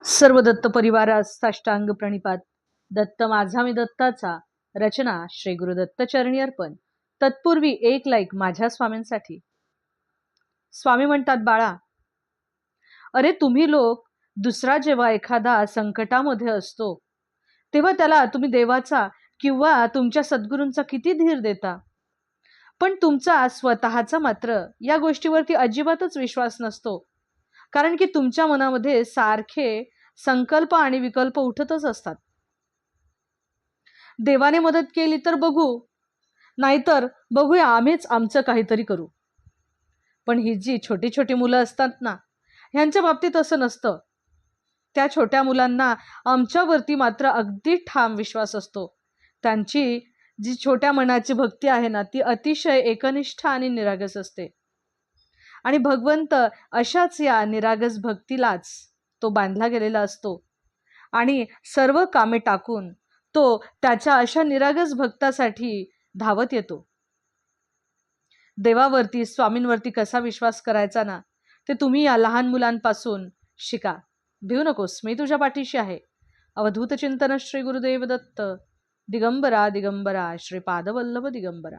सर्व दत्त परिवारास साष्टांग प्रणिपात. दत्त माझा मी दत्ताचा. रचना श्री गुरुदत्त चरणी अर्पण. तत्पूर्वी एक लाईक माझ्या स्वामींसाठी. स्वामी म्हणतात, बाळा, अरे तुम्ही लोक दुसरा जेव्हा एखादा संकटामध्ये असतो तेव्हा त्याला तुम्ही देवाचा किंवा तुमच्या सद्गुरूंचा किती धीर देता, पण तुमचा स्वतःचा मात्र या गोष्टीवरती अजिबातच विश्वास नसतो. कारण की तुमच्या मनामध्ये सारखे संकल्प आणि विकल्प उठतच असतात. देवाने मदत केली तर बघू, नाहीतर बघूया आम्हीच आमचं काहीतरी करू. पण ही जी छोटी छोटी मुलं असतात ना, ह्यांच्या बाबतीत असं नसतं. त्या छोट्या मुलांना आमच्यावरती मात्र अगदी ठाम विश्वास असतो. त्यांची जी छोट्या मनाची भक्ती आहे ना, ती अतिशय एकनिष्ठ आणि निरागस असते. आणि भगवंत अशाच या निरागस भक्तीलाच तो बांधला गेलेला असतो आणि सर्व कामे टाकून तो त्याच्या अशा निरागस भक्तासाठी धावत येतो. देवावरती, स्वामींवरती कसा विश्वास करायचा ना, ते तुम्ही या लहान मुलांपासून शिका. भिऊ नकोस, मी तुझ्या पाठीशी आहे. अवधूत चिंतन श्री गुरुदेव दत्त. दिगंबरा दिगंबरा श्रीपादवल्लभ दिगंबरा.